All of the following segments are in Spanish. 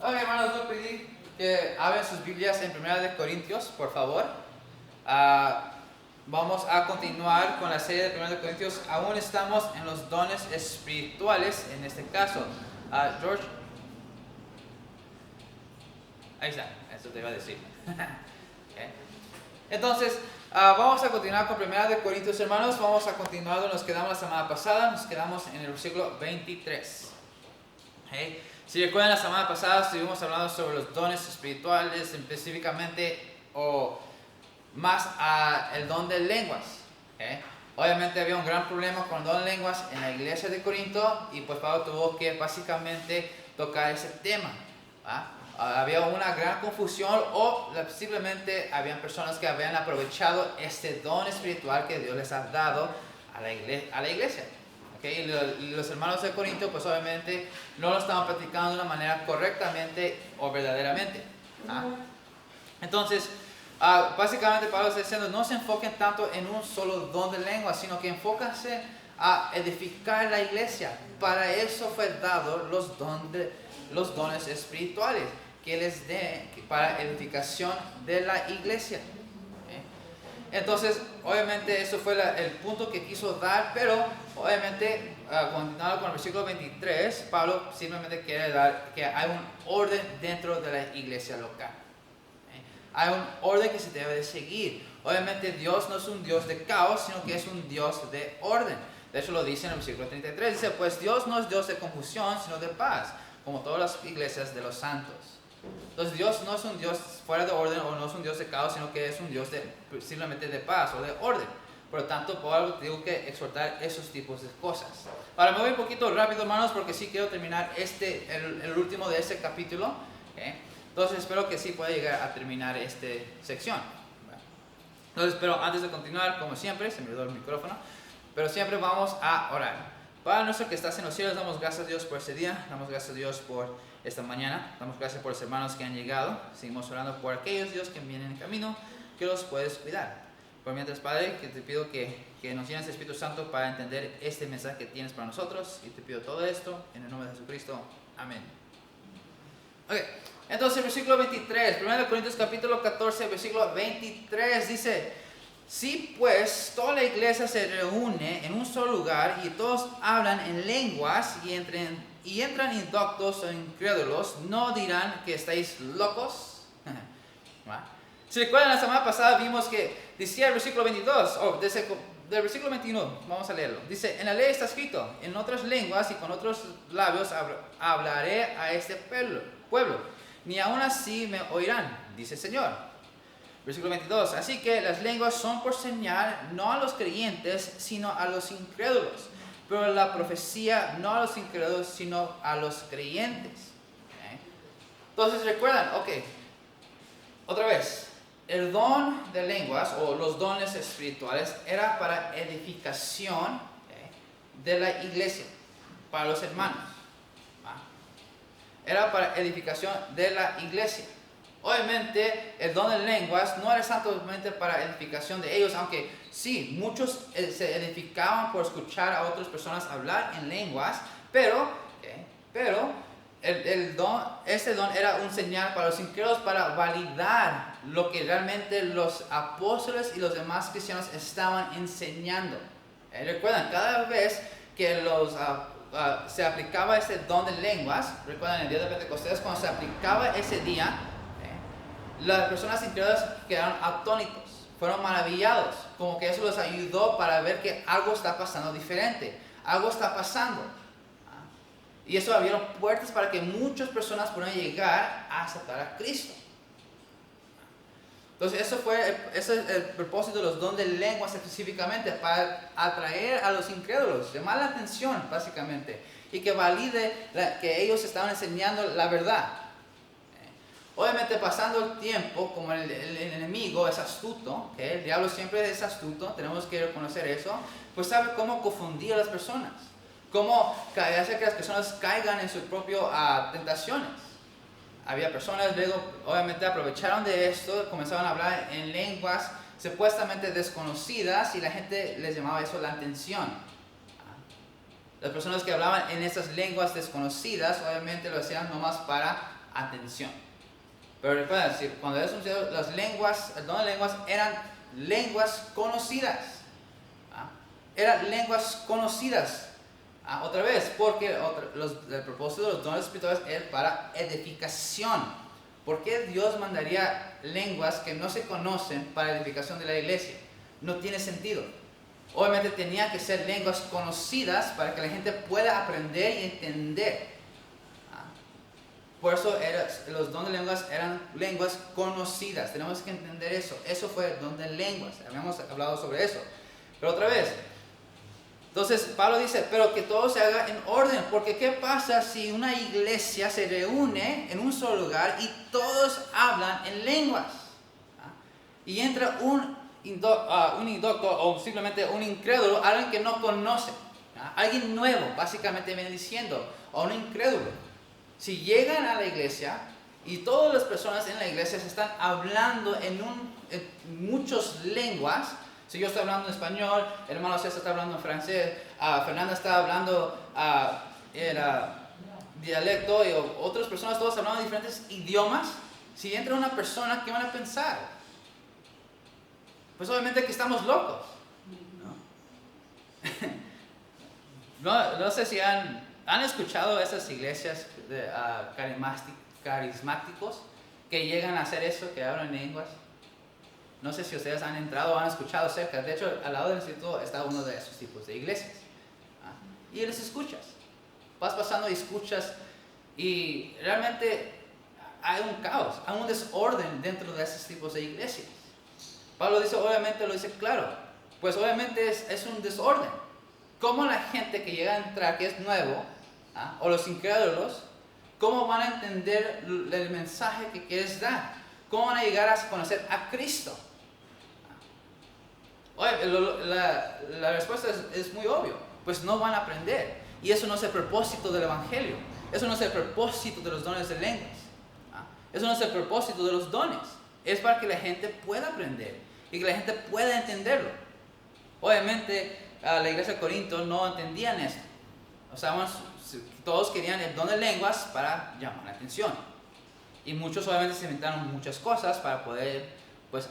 Ok, hermanos, voy a pedir que abran sus Biblias en 1 Corintios, por favor. Vamos a continuar con la serie de 1 Corintios. Aún estamos en los dones espirituales, en este caso. George. Ahí está, eso te iba a decir. Okay. Entonces, vamos a continuar con 1 Corintios, hermanos. Vamos a continuar donde nos quedamos la semana pasada. Nos quedamos en el versículo 23. Okay. Si recuerdan, la semana pasada estuvimos hablando sobre los dones espirituales, específicamente o más el don de lenguas. Okay. Obviamente había un gran problema con el don de lenguas en la iglesia de Corinto y pues Pablo tuvo que básicamente tocar ese tema. Había una gran confusión o simplemente habían personas que habían aprovechado este don espiritual que Dios les ha dado a la iglesia. Okay. Y los hermanos de Corinto pues obviamente no lo estaban practicando de una manera correctamente o verdaderamente. Entonces, básicamente Pablo está diciendo, no se enfoquen tanto en un solo don de lengua, sino que enfóquense a edificar la iglesia. Para eso fue dado los dones espirituales que les dé para edificación de la iglesia. Entonces, obviamente, eso fue el punto que quiso dar, pero obviamente, continuando con el versículo 23, Pablo simplemente quiere dar que hay un orden dentro de la iglesia local. Hay un orden que se debe de seguir. Obviamente, Dios no es un Dios de caos, sino que es un Dios de orden. De hecho, lo dice en el versículo 33. Dice, pues Dios no es Dios de confusión, sino de paz, como todas las iglesias de los santos. Entonces Dios no es un Dios fuera de orden o no es un Dios de caos, sino que es un Dios simplemente de paz o de orden. Por lo tanto, Pablo tengo que exhortar esos tipos de cosas. Ahora me voy un poquito rápido, hermanos, porque sí quiero terminar el último de este capítulo. ¿Okay? Entonces espero que sí pueda llegar a terminar esta sección. Entonces, pero antes de continuar, como siempre, se me olvidó el micrófono, pero siempre vamos a orar. Padre nuestro que estás en los cielos, damos gracias a Dios por este día, damos gracias a Dios por esta mañana, damos gracias por los hermanos que han llegado, seguimos orando por aquellos, Dios, que vienen en camino, que los puedes cuidar. Por mientras, Padre, que te pido que nos llenes de Espíritu Santo para entender este mensaje que tienes para nosotros, y te pido todo esto en el nombre de Jesucristo. Amén. Ok, entonces el versículo 23, 1 Corintios capítulo 14, versículo 23 dice: si pues toda la iglesia se reúne en un solo lugar y todos hablan en lenguas y entran indoctos o incrédulos, ¿no dirán que estáis locos? Si recuerdan, la semana pasada vimos que decía el versículo 22, del versículo 21, vamos a leerlo. Dice, en la ley está escrito, en otras lenguas y con otros labios hablaré a este pueblo, ni aún así me oirán, dice el Señor. Versículo 22, así que las lenguas son por señal no a los creyentes, sino a los incrédulos. Pero la profecía no a los incrédulos, sino a los creyentes. ¿Okay? Entonces recuerdan, otra vez, el don de lenguas o los dones espirituales era para edificación de la iglesia, para los hermanos. Era para edificación de la iglesia. Obviamente, el don de lenguas no era solamente para edificación de ellos, aunque sí, muchos se edificaban por escuchar a otras personas hablar en lenguas, pero este don era un señal para los incrédulos para validar lo que realmente los apóstoles y los demás cristianos estaban enseñando. Recuerdan, cada vez que se aplicaba este don de lenguas, recuerdan el día de Pentecostés, cuando se aplicaba ese día, las personas incrédulas quedaron atónitos, fueron maravillados, como que eso los ayudó para ver que algo está pasando diferente, algo está pasando. Y eso abrieron puertas para que muchas personas pudieran llegar a aceptar a Cristo. Entonces ese es el propósito de los dones de lenguas específicamente, para atraer a los incrédulos, llamar la atención básicamente, y que valide que ellos estaban enseñando la verdad. Obviamente, pasando el tiempo, como el enemigo es astuto, el diablo siempre es astuto, tenemos que reconocer eso, pues sabe cómo confundir a las personas, cómo hacer que las personas caigan en sus propias tentaciones. Había personas, luego, obviamente, aprovecharon de esto, comenzaron a hablar en lenguas supuestamente desconocidas y la gente les llamaba eso la atención. Las personas que hablaban en esas lenguas desconocidas, obviamente lo hacían nomás para atención. Pero recuerden, cuando es anunciado, las lenguas, el don de lenguas eran lenguas conocidas. Eran lenguas conocidas. Otra vez, porque el propósito de los dones espirituales es para edificación. ¿Por qué Dios mandaría lenguas que no se conocen para edificación de la iglesia? No tiene sentido. Obviamente tenía que ser lenguas conocidas para que la gente pueda aprender y entender. Por eso los dones de lenguas eran lenguas conocidas. Tenemos que entender eso. Eso fue el don de lenguas. Habíamos hablado sobre eso. Pero otra vez, entonces Pablo dice, pero que todo se haga en orden. Porque ¿qué pasa si una iglesia se reúne en un solo lugar y todos hablan en lenguas? Y entra un indocto o simplemente un incrédulo, alguien que no conoce, alguien nuevo, básicamente viene diciendo, o un incrédulo. Si llegan a la iglesia y todas las personas en la iglesia se están hablando en muchas lenguas, si yo estoy hablando en español, el hermano César está hablando en francés, Fernanda está hablando en dialecto y otras personas todos hablando diferentes idiomas, si entra una persona, ¿qué van a pensar? Pues obviamente que estamos locos. No sé si han escuchado esas iglesias carismáticos que llegan a hacer eso, que hablan en lenguas. No sé si ustedes han entrado o han escuchado cerca. De hecho, al lado del instituto está uno de esos tipos de iglesias. Y les escuchas. Vas pasando y escuchas. Y realmente hay un caos, hay un desorden dentro de esos tipos de iglesias. Pablo dice, obviamente lo dice claro. Pues obviamente es un desorden. ¿Cómo la gente que llega a entrar, que es nuevo, o los incrédulos, cómo van a entender el mensaje que quieres dar? ¿Cómo van a llegar a conocer a Cristo? La respuesta es muy obvia. Pues no van a aprender. Y eso no es el propósito del Evangelio. Eso no es el propósito de los dones de lenguas. Eso no es el propósito de los dones. Es para que la gente pueda aprender y que la gente pueda entenderlo. Obviamente, la iglesia de Corinto no entendían esto. O sea, todos querían el don de lenguas para llamar la atención. Y muchos obviamente se inventaron muchas cosas para poder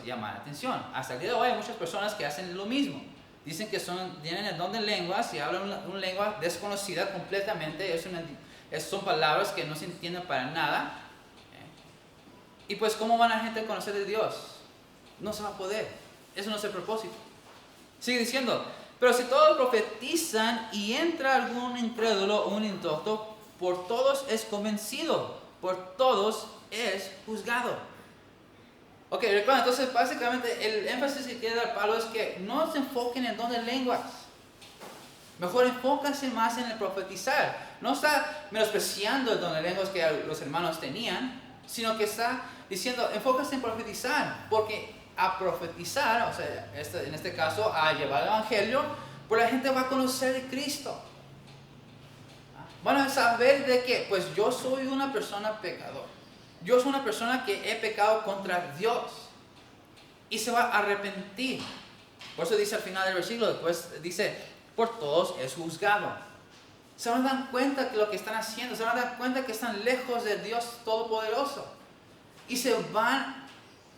llamar la atención. Hasta el día de hoy hay muchas personas que hacen lo mismo. Dicen que tienen el don de lenguas y hablan una lengua desconocida completamente. Son palabras que no se entienden para nada. Y pues, ¿cómo van la gente a conocer de Dios? No se va a poder. Eso no es el propósito. Sigue diciendo, pero si todos profetizan y entra algún incrédulo o un indocto, por todos es convencido, por todos es juzgado. Ok, recuerden, entonces básicamente el énfasis que quiere dar Pablo es que no se enfoquen en el don de lenguas. Mejor enfóquense más en el profetizar. No está menospreciando el don de lenguas que los hermanos tenían, sino que está diciendo, enfóquense en profetizar, porque a profetizar, o sea, en este caso, a llevar el evangelio, pues la gente va a conocer de Cristo. Van a saber de que, pues yo soy una persona pecadora. Yo soy una persona que he pecado contra Dios. Y se va a arrepentir. Por eso dice al final del versículo, después dice, por todos es juzgado. Se van a dar cuenta de lo que están haciendo. Se van a dar cuenta que están lejos de Dios Todopoderoso. Y se van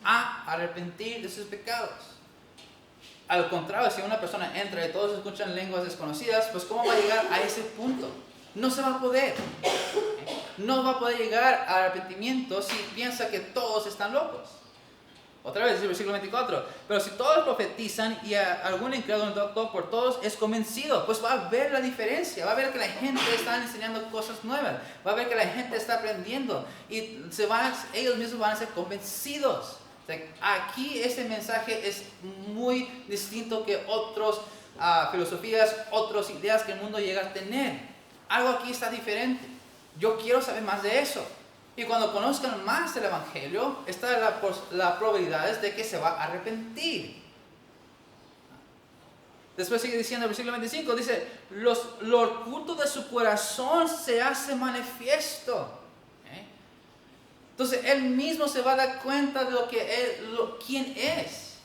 a arrepentir de sus pecados. Al contrario, si una persona entra y todos escuchan lenguas desconocidas, pues ¿cómo va a llegar a ese punto? No se va a poder. No va a poder llegar al arrepentimiento si piensa que todos están locos. Otra vez, dice el versículo 24. Pero si todos profetizan y algún incrédulo por todos es convencido, pues va a ver la diferencia. Va a ver que la gente está enseñando cosas nuevas. Va a ver que la gente está aprendiendo. Y ellos mismos van a ser convencidos. O sea, aquí este mensaje es muy distinto que otras filosofías, otras ideas que el mundo llega a tener. Algo aquí está diferente. Yo quiero saber más de eso. Y cuando conozcan más el Evangelio, está la probabilidad de que se va a arrepentir. Después sigue diciendo el versículo 25, dice, lo oculto de su corazón se hace manifiesto. Entonces, él mismo se va a dar cuenta de quién es.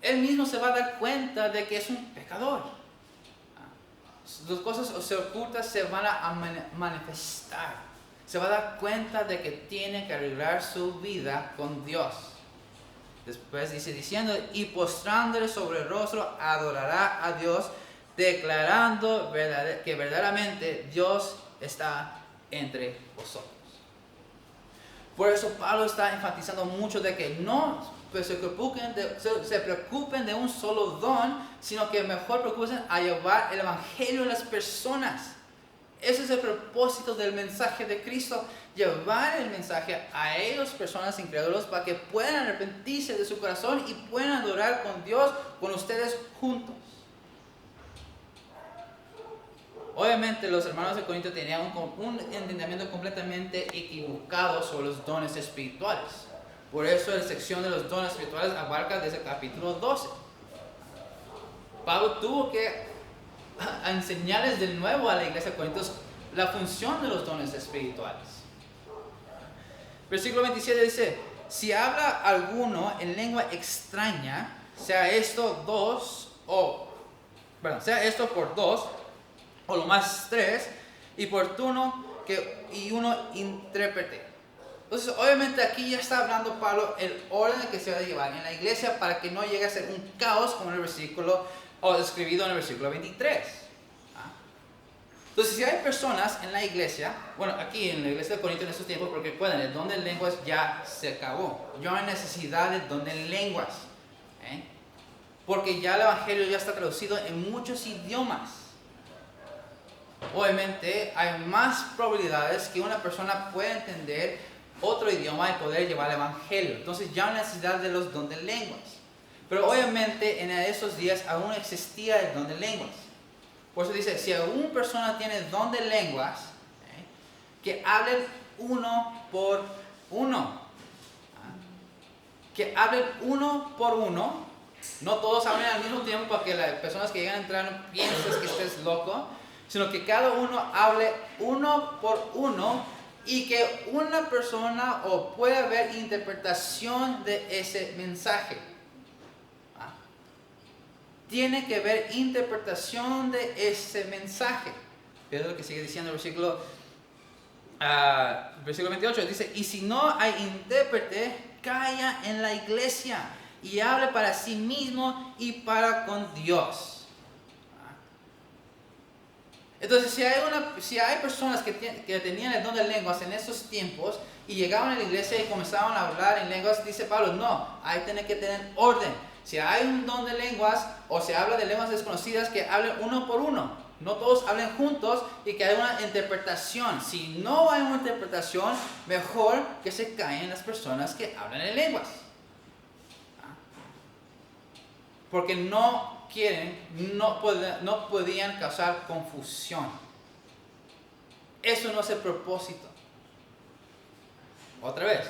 Él mismo se va a dar cuenta de que es un pecador. Las cosas ocultas se van a manifestar. se va a dar cuenta de que tiene que arreglar su vida con Dios. Después dice diciendo, y postrándole sobre el rostro, adorará a Dios, declarando que verdaderamente Dios está entre vosotros. Por eso Pablo está enfatizando mucho de que no se preocupen de un solo don, sino que mejor preocupen a llevar el evangelio a las personas. Ese es el propósito del mensaje de Cristo, llevar el mensaje a ellos, personas incrédulos, para que puedan arrepentirse de su corazón y puedan adorar con Dios, con ustedes juntos. Obviamente los hermanos de Corinto tenían un entendimiento completamente equivocado sobre los dones espirituales. Por eso la sección de los dones espirituales abarca desde el capítulo 12. Pablo tuvo que enseñarles de nuevo a la iglesia de Corintios la función de los dones espirituales. Versículo 27 dice, si habla alguno en lengua extraña, sea esto por dos, o lo más tres, y por turno y uno intérprete. Entonces, obviamente aquí ya está hablando Pablo el orden que se va a llevar en la iglesia para que no llegue a ser un caos como en el versículo, o describido en el versículo 23. Entonces, si hay personas en la iglesia, bueno, aquí en la iglesia de Corinto en estos tiempos, porque recuerden, el don de lenguas ya se acabó. Ya no hay necesidad de don de lenguas. Porque ya el evangelio ya está traducido en muchos idiomas. Obviamente, hay más probabilidades que una persona pueda entender otro idioma y poder llevar el evangelio. Entonces, ya no hay necesidad de los don de lenguas. Pero obviamente, en esos días aún existía el don de lenguas. Por eso dice, si alguna persona tiene don de lenguas, que hablen uno por uno. Que hablen uno por uno. No todos hablen al mismo tiempo para que las personas que llegan a entrar no pienses que estés loco. Sino que cada uno hable uno por uno y que una persona o pueda haber interpretación de ese mensaje. Tiene que haber interpretación de ese mensaje. Es lo que sigue diciendo el versículo 28. Dice, y si no hay intérprete, calla en la iglesia y hable para sí mismo y para con Dios. Entonces, si hay personas que tenían el don de lenguas en esos tiempos y llegaban a la iglesia y comenzaban a hablar en lenguas, dice Pablo, no, hay que tener orden. Si hay un don de lenguas o se habla de lenguas desconocidas, que hablen uno por uno. No todos hablen juntos y que haya una interpretación. Si no hay una interpretación, mejor que se callen las personas que hablan en lenguas. Porque no podían causar confusión. Eso no es el propósito. Otra vez,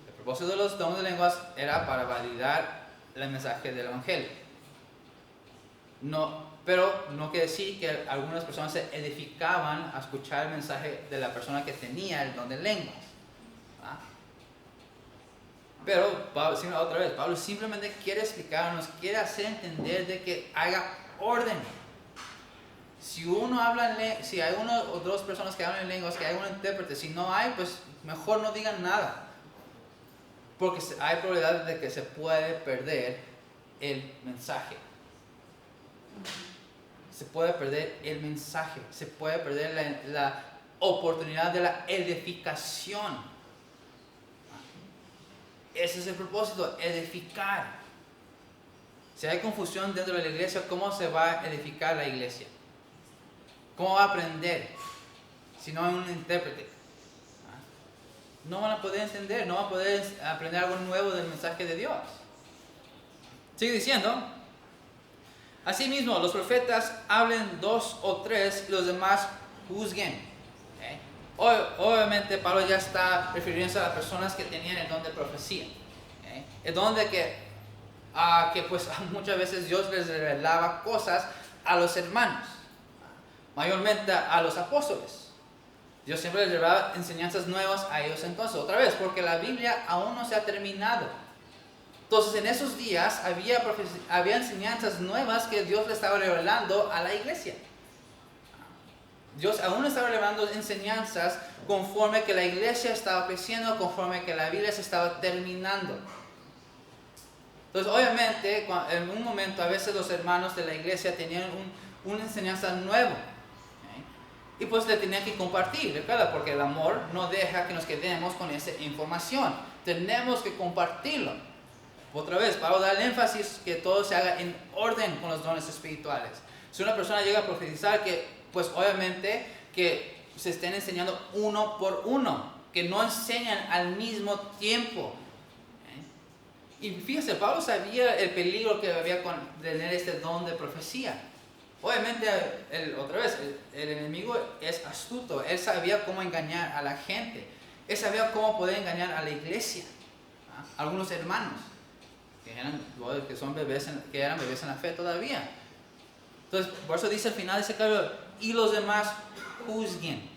el propósito de los dones de lenguas era para validar el mensaje del evangelio. Pero no quiere decir que algunas personas se edificaban a escuchar el mensaje de la persona que tenía el don de lenguas. Pero Pablo simplemente quiere explicarnos, quiere hacer entender de que haya orden. Si hay uno o dos personas que hablan en lenguas, que hay un intérprete, si no hay, pues mejor no digan nada. Porque hay probabilidad de que se puede perder el mensaje. Se puede perder el mensaje, se puede perder la oportunidad de la edificación. Ese es el propósito, edificar. Si hay confusión dentro de la iglesia, ¿cómo se va a edificar la iglesia? ¿Cómo va a aprender si no hay un intérprete? No van a poder entender, no van a poder aprender algo nuevo del mensaje de Dios. Sigue diciendo, asimismo, los profetas hablen 2 o 3 y los demás juzguen. Obviamente Pablo ya está refiriéndose a las personas que tenían el don de profecía. El don de que pues muchas veces Dios les revelaba cosas a los hermanos, mayormente a los apóstoles. Dios siempre les revelaba enseñanzas nuevas a ellos entonces, otra vez, porque la Biblia aún no se ha terminado. Entonces en esos días había enseñanzas nuevas que Dios le estaba revelando a la iglesia. Dios aún estaba revelando enseñanzas conforme que la iglesia estaba creciendo, conforme que la Biblia se estaba terminando. Entonces, obviamente, en un momento a veces los hermanos de la iglesia tenían una enseñanza nueva. Y pues le tenían que compartir, ¿recuerda? Porque el amor no deja que nos quedemos con esa información. Tenemos que compartirlo. Otra vez, para dar énfasis que todo se haga en orden con los dones espirituales. Si una persona llega a profetizar, que pues obviamente que se estén enseñando uno por uno, que no enseñan al mismo tiempo. Y fíjese, Pablo sabía el peligro que había con tener este don de profecía. Obviamente, el enemigo es astuto. Él sabía cómo engañar a la gente. Él sabía cómo poder engañar a la iglesia. Algunos hermanos que eran bebés en la fe todavía. Entonces, por eso dice al final de ese capítulo, y los demás juzguen.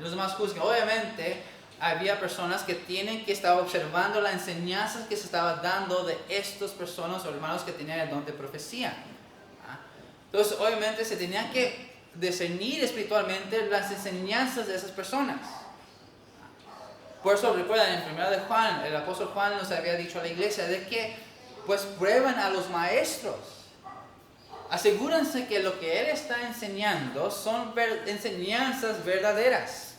Los demás juzguen. Obviamente, había personas que tienen que estar observando las enseñanzas que se estaban dando de estas personas o hermanos que tenían el don de profecía. Entonces, obviamente, se tenían que discernir espiritualmente las enseñanzas de esas personas. Por eso, recuerdan, en 1 de Juan, el apóstol Juan nos había dicho a la iglesia de que, pues, prueban a los maestros. Asegúrense que lo que él está enseñando son enseñanzas verdaderas.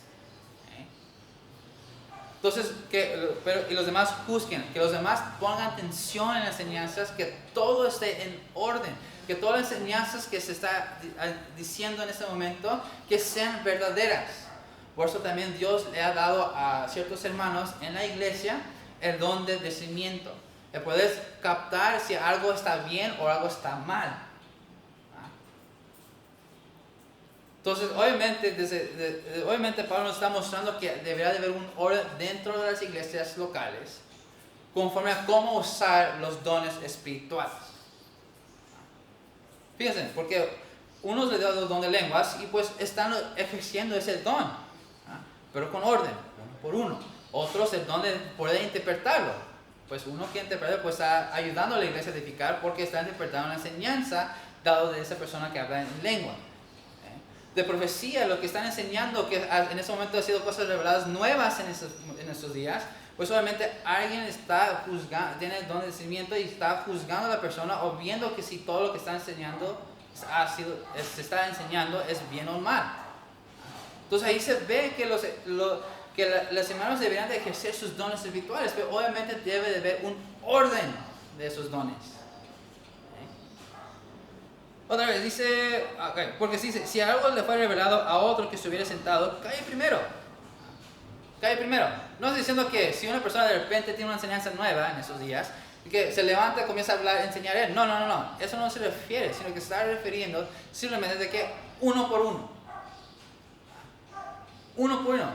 Entonces, y los demás juzguen, que los demás pongan atención en las enseñanzas, que todo esté en orden, que todas las enseñanzas que se está diciendo en este momento, que sean verdaderas. Por eso también Dios le ha dado a ciertos hermanos en la iglesia el don de discernimiento, de poder captar si algo está bien o algo está mal. Entonces, obviamente Pablo nos está mostrando que deberá de haber un orden dentro de las iglesias locales, conforme a cómo usar los dones espirituales. Fíjense, porque unos le dan el don de lenguas y pues están ejerciendo ese don, pero con orden, uno por uno. Otros el don de poder interpretarlo, pues uno que interpreta pues está ayudando a la iglesia a edificar porque está interpretando la enseñanza dado de esa persona que habla en lengua. De profecía, lo que están enseñando, que en ese momento han sido cosas reveladas nuevas en estos días, pues obviamente alguien está juzgando, tiene el don de discernimiento y está juzgando a la persona o viendo que si todo lo que está enseñando se está enseñando es bien o mal. Entonces ahí se ve que los hermanos deberían de ejercer sus dones espirituales, pero obviamente debe de haber un orden de esos dones. Otra vez dice, porque dice, si algo le fue revelado a otro que estuviera sentado, cae primero. Cae primero. No estoy diciendo que si una persona de repente tiene una enseñanza nueva en esos días, que se levanta, comienza a hablar, enseñar a él. No. Eso no se refiere, sino que se está refiriendo simplemente de que uno por uno. Uno por uno.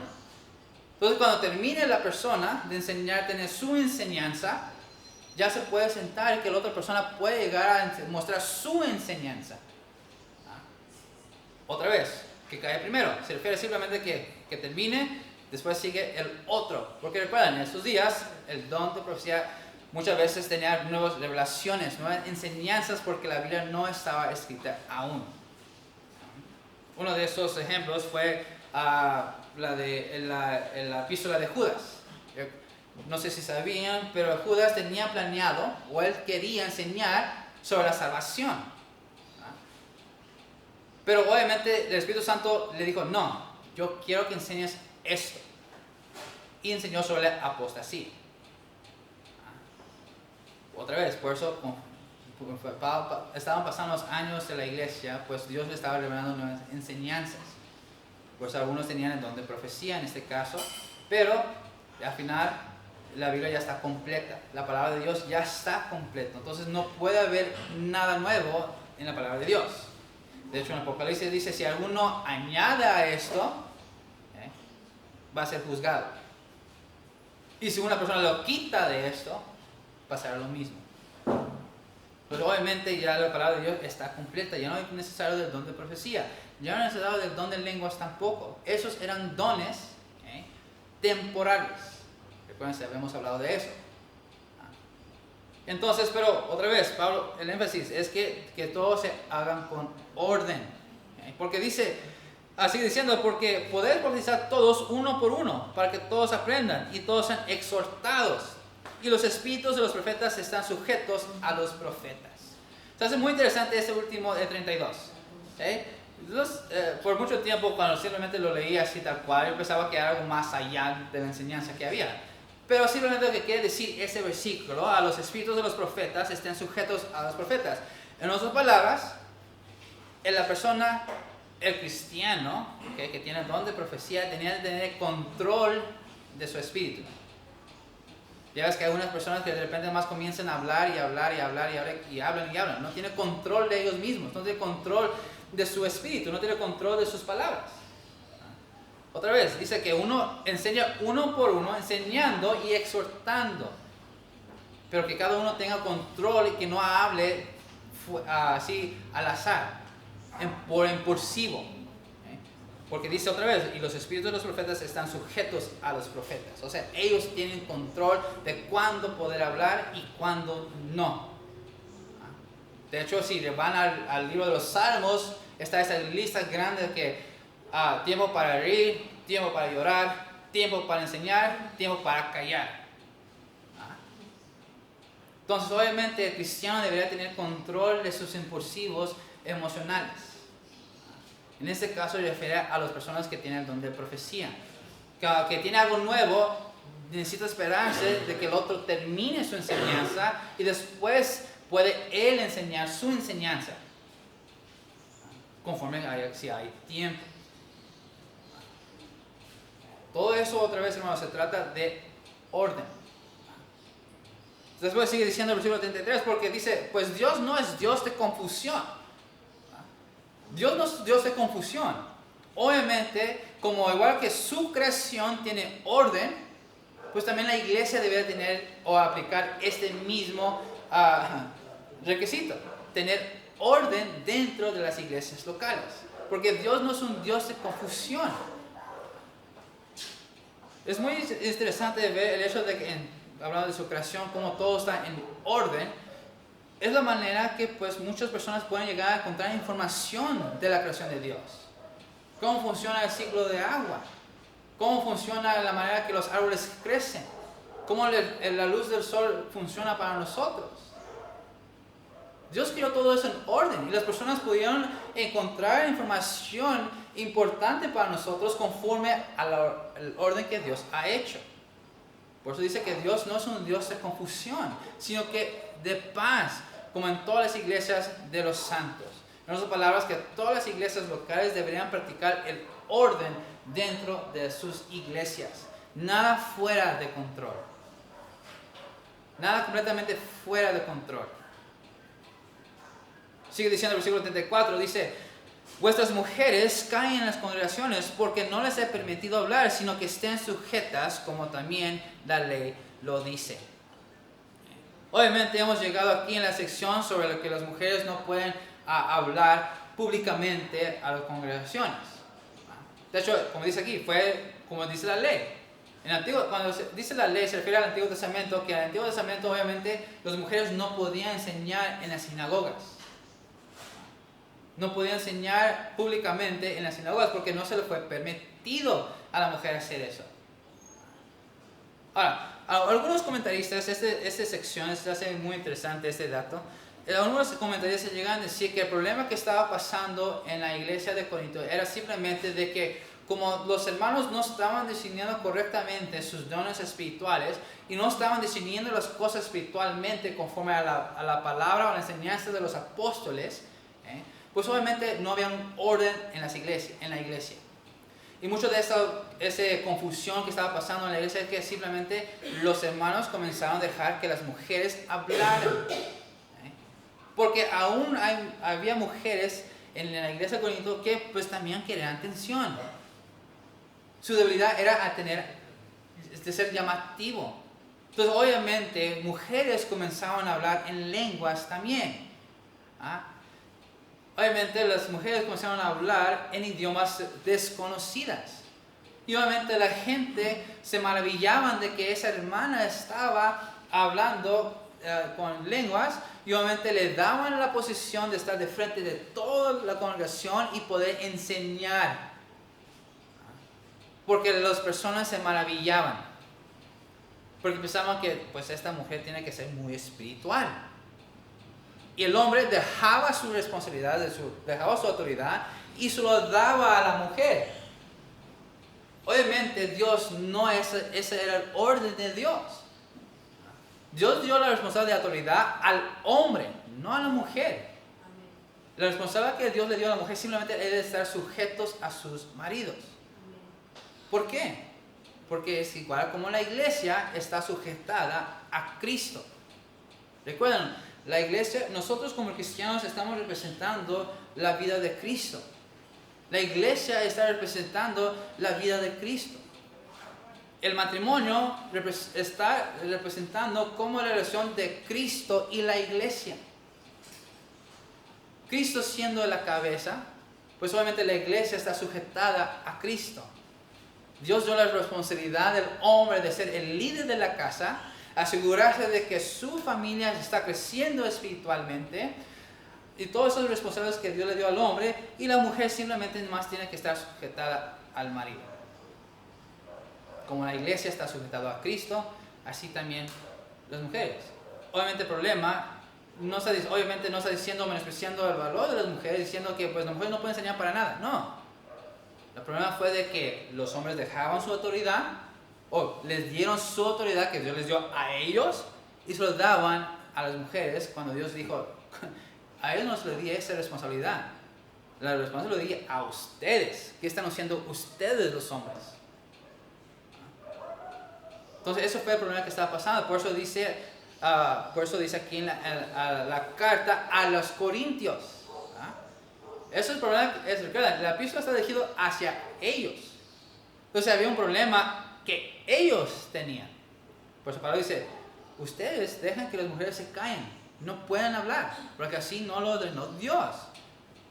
Entonces cuando termine la persona de enseñar, tener su enseñanza, ya se puede sentar y que la otra persona puede llegar a mostrar su enseñanza. Otra vez, que cae primero. Se refiere simplemente que termine, después sigue el otro. Porque recuerden, en estos días, el don de profecía muchas veces tenía nuevas revelaciones, nuevas enseñanzas, porque la Biblia no estaba escrita aún. Uno de esos ejemplos fue la epístola de Judas. No sé si sabían, pero Judas tenía planeado, o él quería enseñar sobre la salvación. Pero obviamente el Espíritu Santo le dijo, no, yo quiero que enseñes esto. Y enseñó sobre la apostasía. Otra vez, por eso estaban pasando los años de la iglesia, pues Dios le estaba revelando nuevas enseñanzas. Pues algunos tenían el don de profecía en este caso, pero al final la Biblia ya está completa, la palabra de Dios ya está completa, entonces no puede haber nada nuevo en la palabra de Dios. De hecho en Apocalipsis dice, si alguno añade a esto, va a ser juzgado. Y si una persona lo quita de esto, pasará lo mismo. Pues obviamente ya la palabra de Dios está completa, ya no es necesario del don de profecía, ya no es necesario del don de lenguas tampoco. Esos eran dones temporales. Recuerden, habíamos hablado de eso. Entonces, pero otra vez, Pablo, el énfasis es que todos se hagan con orden. Porque dice, sigue diciendo, porque poder bautizar todos uno por uno, para que todos aprendan y todos sean exhortados. Y los espíritus de los profetas están sujetos a los profetas. Entonces es muy interesante este último de 32. Entonces, por mucho tiempo, cuando simplemente lo leía así tal cual, yo pensaba que era algo más allá de la enseñanza que había. Pero simplemente lo que quiere decir ese versículo, a los espíritus de los profetas estén sujetos a los profetas. En otras palabras, en la persona, el cristiano, que tiene el don de profecía, tenía que tener control de su espíritu. Ya ves que hay unas personas que de repente más comienzan a hablar y hablar y hablar y hablar y hablan y hablan. No tiene control de ellos mismos, no tiene control de su espíritu, no tiene control de sus palabras. Otra vez, dice que uno enseña uno por uno, enseñando y exhortando. Pero que cada uno tenga control y que no hable así al azar, por impulsivo. Porque dice otra vez, y los espíritus de los profetas están sujetos a los profetas. O sea, ellos tienen control de cuándo poder hablar y cuándo no. De hecho, si le van al libro de los Salmos, está esa lista grande que tiempo para reír, tiempo para llorar, tiempo para enseñar, tiempo para callar. Entonces, obviamente, el cristiano debería tener control de sus impulsivos emocionales. En este caso, refiere a las personas que tienen el don de profecía. Que tiene algo nuevo, necesita esperarse de que el otro termine su enseñanza y después puede él enseñar su enseñanza. Conforme si hay tiempo. Todo eso, otra vez, hermanos, se trata de orden. Después sigue diciendo el versículo 33, porque dice, pues Dios no es Dios de confusión. Dios no es Dios de confusión. Obviamente, como igual que su creación tiene orden, pues también la iglesia debe tener o aplicar este mismo requisito. Tener orden dentro de las iglesias locales. Porque Dios no es un Dios de confusión. Es muy interesante ver el hecho de que, hablando de su creación, como todo está en orden. Es la manera que pues muchas personas pueden llegar a encontrar información de la creación de Dios. Cómo funciona el ciclo de agua. Cómo funciona la manera que los árboles crecen. Cómo la luz del sol funciona para nosotros. Dios creó todo eso en orden y las personas pudieron encontrar información importante para nosotros conforme al orden que Dios ha hecho. Por eso dice que Dios no es un Dios de confusión, sino que de paz, como en todas las iglesias de los santos. En otras palabras, que todas las iglesias locales deberían practicar el orden dentro de sus iglesias. Nada fuera de control. Nada completamente fuera de control. Sigue diciendo el versículo 34, dice, vuestras mujeres caen en las congregaciones porque no les he permitido hablar, sino que estén sujetas como también la ley lo dice. Obviamente hemos llegado aquí en la sección sobre lo que las mujeres no pueden hablar públicamente a las congregaciones. De hecho, como dice aquí, fue como dice la ley. Cuando se dice la ley se refiere al Antiguo Testamento, que en el Antiguo Testamento obviamente las mujeres no podían enseñar en las sinagogas. No podían enseñar públicamente en las sinagogas porque no se le fue permitido a la mujer hacer eso. Ahora, algunos comentaristas, esta sección se hace muy interesante este dato. Algunos comentaristas llegan a decir que el problema que estaba pasando en la iglesia de Corinto era simplemente de que como los hermanos no estaban discerniendo correctamente sus dones espirituales y no estaban discerniendo las cosas espiritualmente conforme a la palabra o a la enseñanza de los apóstoles, pues obviamente no había un orden en la iglesia. Y mucho de esa confusión que estaba pasando en la iglesia es que simplemente los hermanos comenzaron a dejar que las mujeres hablaran. Porque aún había mujeres en la iglesia de Corinto que pues también querían atención. Su debilidad era de ser llamativo. Entonces obviamente mujeres comenzaban a hablar en lenguas también. Obviamente las mujeres comenzaron a hablar en idiomas desconocidas. Y obviamente la gente se maravillaban de que esa hermana estaba hablando con lenguas y obviamente le daban la posición de estar de frente de toda la congregación y poder enseñar. Porque las personas se maravillaban. Porque pensaban que pues esta mujer tiene que ser muy espiritual. Y el hombre dejaba su responsabilidad, dejaba su autoridad y se lo daba a la mujer. Obviamente Dios no ese era el orden de Dios. Dios dio la responsabilidad de autoridad al hombre, no a la mujer. La responsabilidad que Dios le dio a la mujer simplemente es de estar sujetos a sus maridos. ¿Por qué? Porque es igual como la iglesia está sujetada a Cristo. Recuerden, la iglesia, nosotros como cristianos estamos representando la vida de Cristo. La iglesia está representando la vida de Cristo. El matrimonio está representando como la relación de Cristo y la iglesia. Cristo siendo la cabeza, pues obviamente la iglesia está sujetada a Cristo. Dios dio la responsabilidad del hombre de ser el líder de la casa, asegurarse de que su familia está creciendo espiritualmente, y todas esas responsabilidades que Dios le dio al hombre, y la mujer simplemente más tiene que estar sujetada al marido. Como la iglesia está sujetada a Cristo, así también las mujeres. Obviamente el problema, obviamente no está diciendo, menospreciando el valor de las mujeres, diciendo que pues las mujeres no pueden enseñar para nada. No. El problema fue de que los hombres dejaban su autoridad, o les dieron su autoridad que Dios les dio a ellos, y se lo daban a las mujeres cuando Dios dijo, a ellos no se les di esa responsabilidad. La responsabilidad se lo di a ustedes. ¿Qué están haciendo ustedes los hombres? Entonces, eso fue el problema que estaba pasando. Por eso dice aquí en la carta a los Corintios. Eso es el problema. La epístola está dirigida hacia ellos. Entonces, había un problema que ellos tenían. Por eso Pablo dice, ustedes dejan que las mujeres se callen. No pueden hablar, porque así no lo ordenó Dios.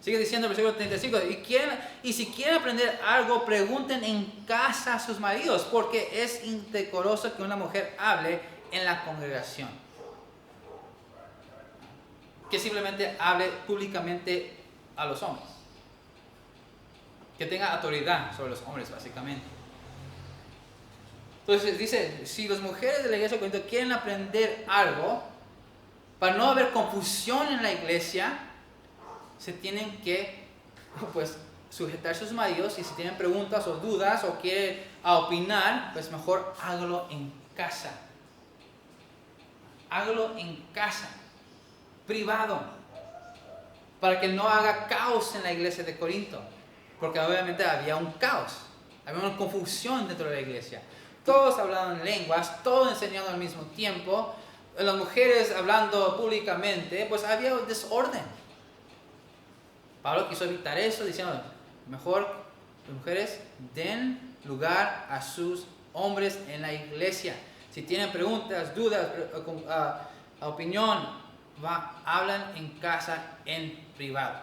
Sigue diciendo el versículo 35, y si quieren aprender algo, pregunten en casa a sus maridos, porque es indecoroso que una mujer hable en la congregación. Que simplemente hable públicamente a los hombres. Que tenga autoridad sobre los hombres, básicamente. Entonces dice, si las mujeres de la iglesia de Corinto quieren aprender algo, para no haber confusión en la iglesia, se tienen que pues sujetarse a sus maridos, y si tienen preguntas o dudas o quieren opinar, pues mejor hágalo en casa. Hágalo en casa, privado, para que no haga caos en la iglesia de Corinto, porque obviamente había un caos, había una confusión dentro de la iglesia. Todos hablaban lenguas, todos enseñando al mismo tiempo, las mujeres hablando públicamente, pues había desorden. Pablo quiso evitar eso diciendo, mejor las mujeres den lugar a sus hombres en la iglesia. Si tienen preguntas, dudas, opinión, hablan en casa, en privado.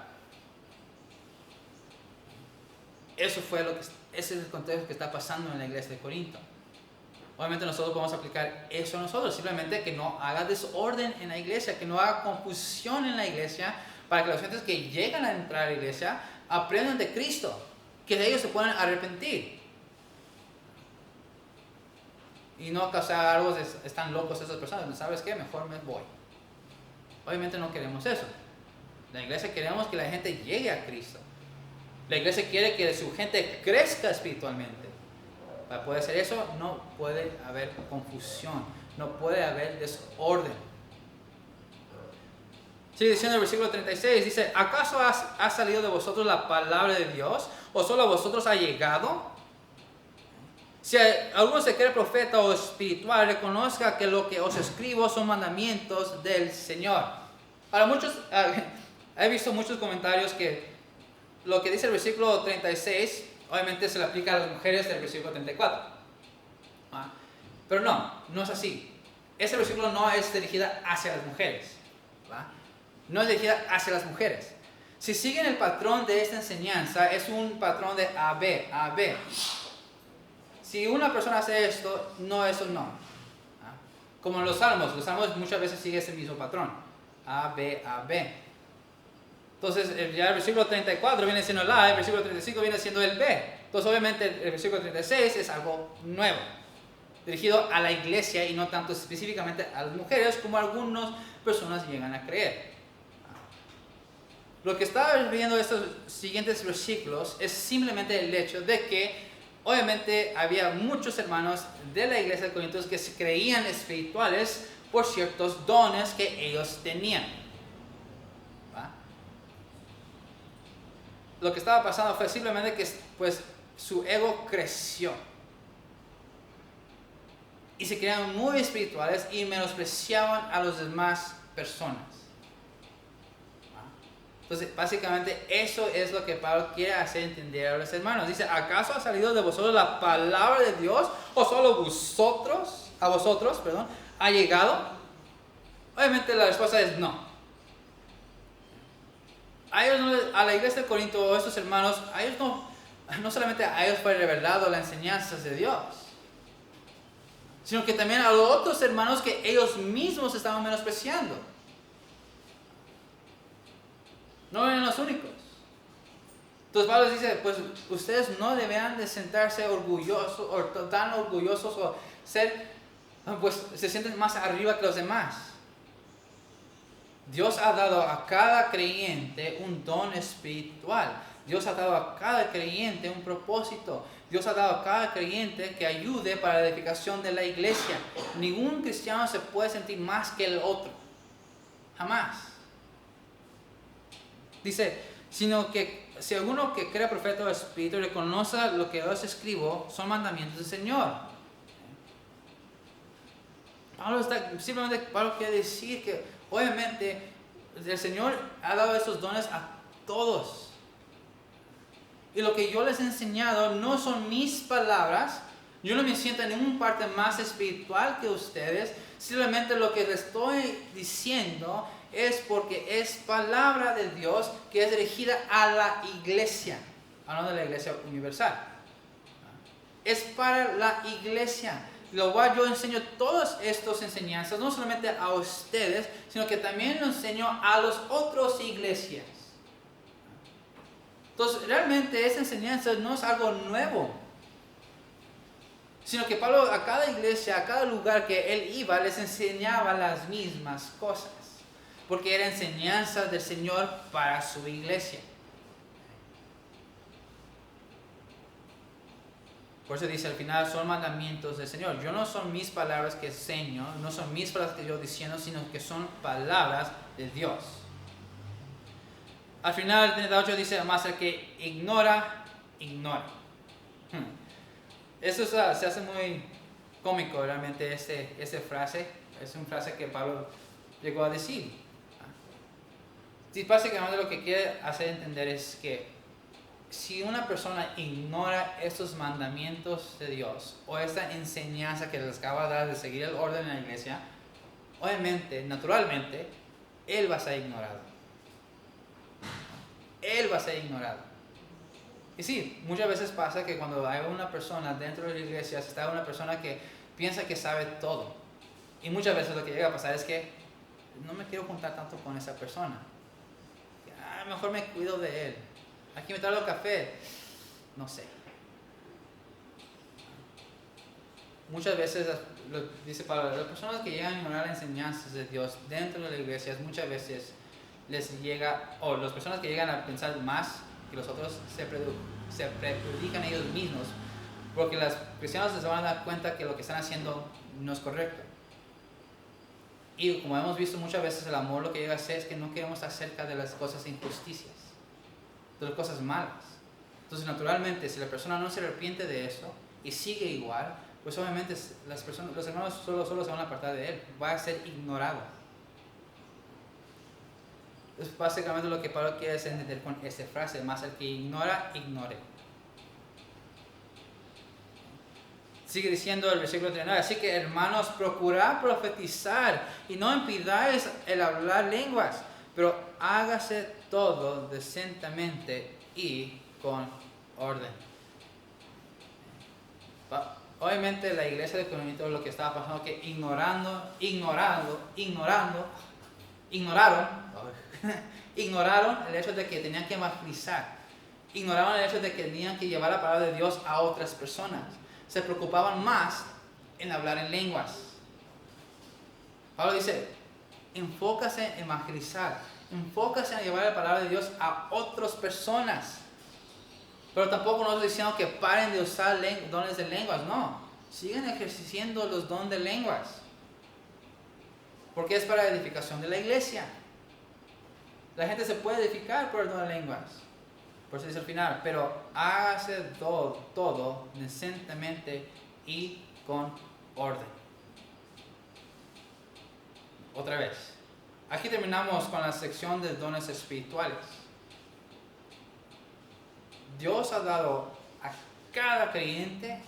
Ese es el contexto que está pasando en la iglesia de Corinto. Obviamente nosotros podemos aplicar eso a nosotros, simplemente que no haga desorden en la iglesia, que no haga confusión en la iglesia, para que los gentes que llegan a entrar a la iglesia aprendan de Cristo, que ellos se puedan arrepentir. Y no causar algo de están locos esas personas, ¿sabes qué? Mejor me voy. Obviamente no queremos eso. La iglesia queremos que la gente llegue a Cristo. La iglesia quiere que su gente crezca espiritualmente. Para poder hacer eso, no puede haber confusión, no puede haber desorden. Sigue diciendo el versículo 36, dice, ¿acaso ha salido de vosotros la palabra de Dios? ¿O solo a vosotros ha llegado? Si alguno se cree profeta o espiritual, reconozca que lo que os escribo son mandamientos del Señor. Ahora, he visto muchos comentarios que lo que dice el versículo 36, obviamente se le aplica a las mujeres del versículo 34. Pero no es así. Ese versículo no es dirigida hacia las mujeres. No es dirigida hacia las mujeres. Si siguen el patrón de esta enseñanza, es un patrón de A, B. Si una persona hace esto, eso no. Como en los salmos muchas veces sigue ese mismo patrón. A, B, A, B. Entonces ya el versículo 34 viene siendo el A, el versículo 35 viene siendo el B. Entonces obviamente el versículo 36 es algo nuevo, dirigido a la iglesia y no tanto específicamente a las mujeres como algunas personas llegan a creer. Lo que está viendo estos siguientes versículos es simplemente el hecho de que obviamente había muchos hermanos de la iglesia de Corintios que se creían espirituales por ciertos dones que ellos tenían. ¿Va? Lo que estaba pasando fue simplemente que pues, su ego creció. Y se creían muy espirituales y menospreciaban a las demás personas. Entonces, básicamente, eso es lo que Pablo quiere hacer entender a los hermanos. Dice, ¿acaso ha salido de vosotros la palabra de Dios? ¿O solo a vosotros, ha llegado? Obviamente la respuesta es no. A la iglesia de Corinto, o a estos hermanos, a ellos no solamente a ellos fue revelado las enseñanzas de Dios, sino que también a los otros hermanos que ellos mismos estaban menospreciando. No eran los únicos. Entonces Pablo dice, pues ustedes no deberían de sentarse orgullosos o tan orgullosos o pues se sienten más arriba que los demás. Dios ha dado a cada creyente un don espiritual. Dios ha dado a cada creyente un propósito. Dios ha dado a cada creyente que ayude para la edificación de la iglesia. Ningún cristiano se puede sentir más que el otro. Jamás. Dice, sino que si alguno que crea profeta o espíritu reconoce lo que os escribo, son mandamientos del Señor. Pablo quiere decir que obviamente el Señor ha dado esos dones a todos. Y lo que yo les he enseñado no son mis palabras. Yo no me siento en ninguna parte más espiritual que ustedes. Simplemente lo que les estoy diciendo es porque es palabra de Dios que es dirigida a la iglesia. Hablando de la iglesia universal. Es para la iglesia. Yo enseño todas estas enseñanzas, no solamente a ustedes, sino que también lo enseño a las otras iglesias. Entonces, realmente esa enseñanza no es algo nuevo, sino que Pablo a cada iglesia, a cada lugar que él iba, les enseñaba las mismas cosas, porque era enseñanza del Señor para su iglesia. Por eso dice al final, son mandamientos del Señor. Yo no son mis palabras que enseño, no son mis palabras que yo diciendo, sino que son palabras de Dios. Al final el 38 dice, más el que ignora, ignora. Eso se hace muy cómico realmente esta frase. Es una frase que Pablo llegó a decir. Y básicamente lo que quiere hacer entender es que si una persona ignora estos mandamientos de Dios o esta enseñanza que les acaba de dar de seguir el orden en la iglesia, obviamente, naturalmente, él va a ser ignorado. Él va a ser ignorado. Y sí, muchas veces pasa que cuando hay una persona dentro de la iglesia, está una persona que piensa que sabe todo. Y muchas veces lo que llega a pasar es que no me quiero juntar tanto con esa persona. Mejor me cuido de él. Aquí me traigo café. No sé. Muchas veces, dice Pablo, las personas que llegan a ignorar las enseñanzas de Dios dentro de la iglesia, muchas veces les llega, o las personas que llegan a pensar más que los otros se predican ellos mismos, porque los cristianos se van a dar cuenta que lo que están haciendo no es correcto. Y como hemos visto muchas veces, el amor lo que llega a hacer es que no queremos estar cerca de las cosas injusticias, de las cosas malas. Entonces, naturalmente, si la persona no se arrepiente de eso y sigue igual, pues obviamente los hermanos solo se van a apartar de él, va a ser ignorado. Es básicamente lo que Pablo quiere entender con esta frase, más el que ignora, ignore. Sigue diciendo el versículo 39, así que hermanos, procurad profetizar y no impidáis el hablar lenguas, pero hágase todo decentemente y con orden. Obviamente la iglesia de Corinto lo que estaba pasando es que ignorando, ignoraron, ignoraron el hecho de que tenían que evangelizar. Ignoraban el hecho de que tenían que llevar la palabra de Dios a otras personas. Se preocupaban más en hablar en lenguas. Pablo dice, enfócase en evangelizar. Enfócase en llevar la palabra de Dios a otras personas. Pero tampoco nos está diciendo que paren de usar dones de lenguas. No, sigan ejerciendo los dones de lenguas. Porque es para la edificación de la iglesia. La gente se puede edificar por el don de lenguas. Por eso dice al final, pero hágase todo decentemente y con orden. Otra vez. Aquí terminamos con la sección de dones espirituales. Dios ha dado a cada creyente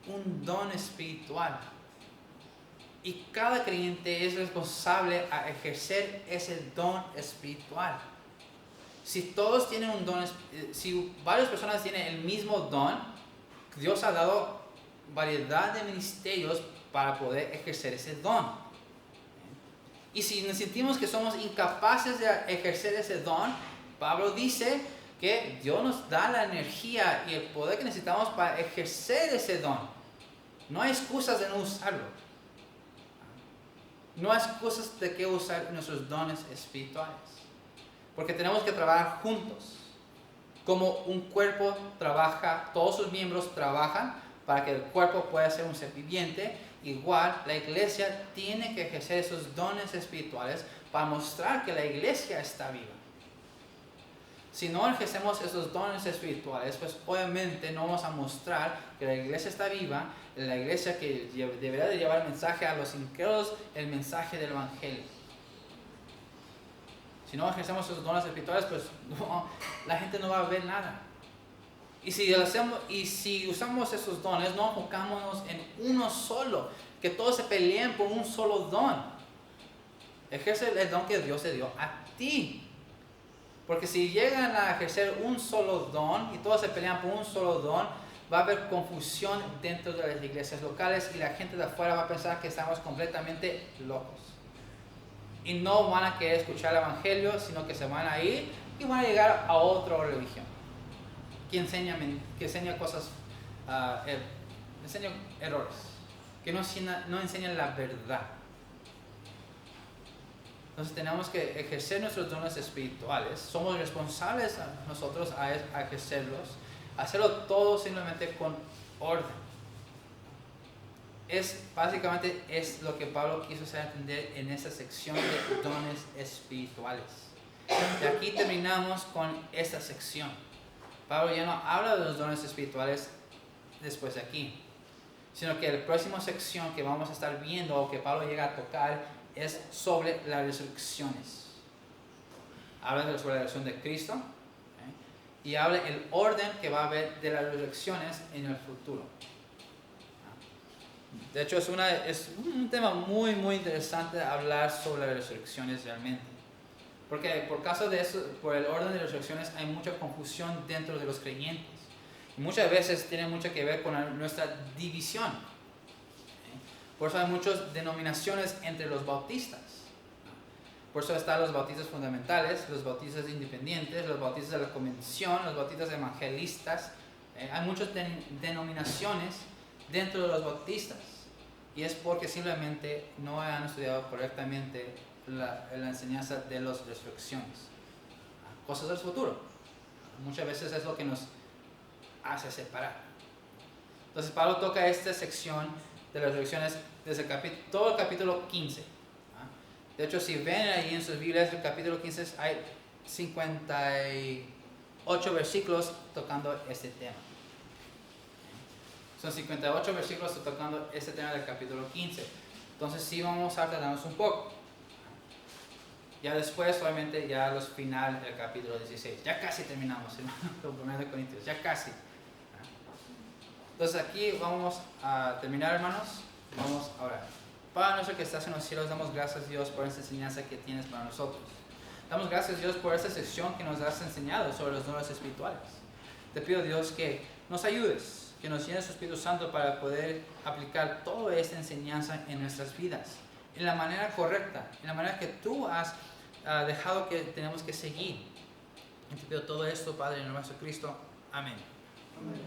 un don espiritual. Y cada creyente es responsable a ejercer ese don espiritual. Si todos tienen un don, si varias personas tienen el mismo don, Dios ha dado variedad de ministerios para poder ejercer ese don. Y si nos sentimos que somos incapaces de ejercer ese don, Pablo dice que Dios nos da la energía y el poder que necesitamos para ejercer ese don. No hay excusas de no usarlo. No hay excusas de que usar nuestros dones espirituales. Porque tenemos que trabajar juntos. Como un cuerpo trabaja, todos sus miembros trabajan para que el cuerpo pueda ser un ser viviente. Igual, la iglesia tiene que ejercer esos dones espirituales para mostrar que la iglesia está viva. Si no ejercemos esos dones espirituales, pues obviamente no vamos a mostrar que la iglesia está viva, la iglesia que deberá de llevar el mensaje a los incrédulos, el mensaje del evangelio. Si no ejercemos esos dones espirituales, pues no, la gente no va a ver nada. Y si usamos esos dones, no enfocámonos en uno solo, que todos se peleen por un solo don. Ejerce el don que Dios te dio a ti. Porque si llegan a ejercer un solo don y todos se pelean por un solo don, va a haber confusión dentro de las iglesias locales y la gente de afuera va a pensar que estamos completamente locos. Y no van a querer escuchar el evangelio, sino que se van a ir y van a llegar a otra religión que enseña cosas, enseña errores, que no enseñan la verdad. Entonces tenemos que ejercer nuestros dones espirituales. Somos responsables nosotros a ejercerlos. Hacerlo todo simplemente con orden. Básicamente es lo que Pablo quiso hacer entender en esta sección de dones espirituales. Y aquí terminamos con esta sección. Pablo ya no habla de los dones espirituales después de aquí, sino que la próxima sección que vamos a estar viendo o que Pablo llega a tocar es sobre las resurrecciones. Habla sobre la resurrección de Cristo, y habla el orden que va a haber de las resurrecciones en el futuro. De hecho, es un tema muy, muy interesante hablar sobre las resurrecciones realmente. Porque por causa de eso, por el orden de las resurrecciones, hay mucha confusión dentro de los creyentes. Y muchas veces tiene mucho que ver con nuestra división. Por eso hay muchas denominaciones entre los bautistas. Por eso están los bautistas fundamentales, los bautistas independientes, los bautistas de la convención, los bautistas evangelistas. Hay muchas denominaciones dentro de los bautistas. Y es porque simplemente no han estudiado correctamente la enseñanza de las resurrecciones. Cosas del futuro. Muchas veces es lo que nos hace separar. Entonces Pablo toca esta sección de las resurrecciones desde todo el capítulo 15. De hecho, si ven ahí en sus Biblias, el capítulo 15 hay 58 versículos tocando este tema. Son 58 versículos tocando este tema del capítulo 15. Entonces sí vamos a tardarnos un poco. Ya después, obviamente, ya los finales del capítulo 16. Ya casi terminamos, hermano, con 1 Corintios, ya casi. Entonces aquí vamos a terminar, hermanos. Vamos a orar. Padre nuestro que estás en los cielos, damos gracias, Dios, por esta enseñanza que tienes para nosotros. Damos gracias, Dios, por esta sección que nos has enseñado sobre los dones espirituales. Te pido, Dios, que nos ayudes, que nos llenes tu Espíritu Santo para poder aplicar toda esta enseñanza en nuestras vidas, en la manera correcta, en la manera que tú has dejado que tenemos que seguir. Y te pido todo esto, Padre, en el nombre de Cristo. Amén. Amén.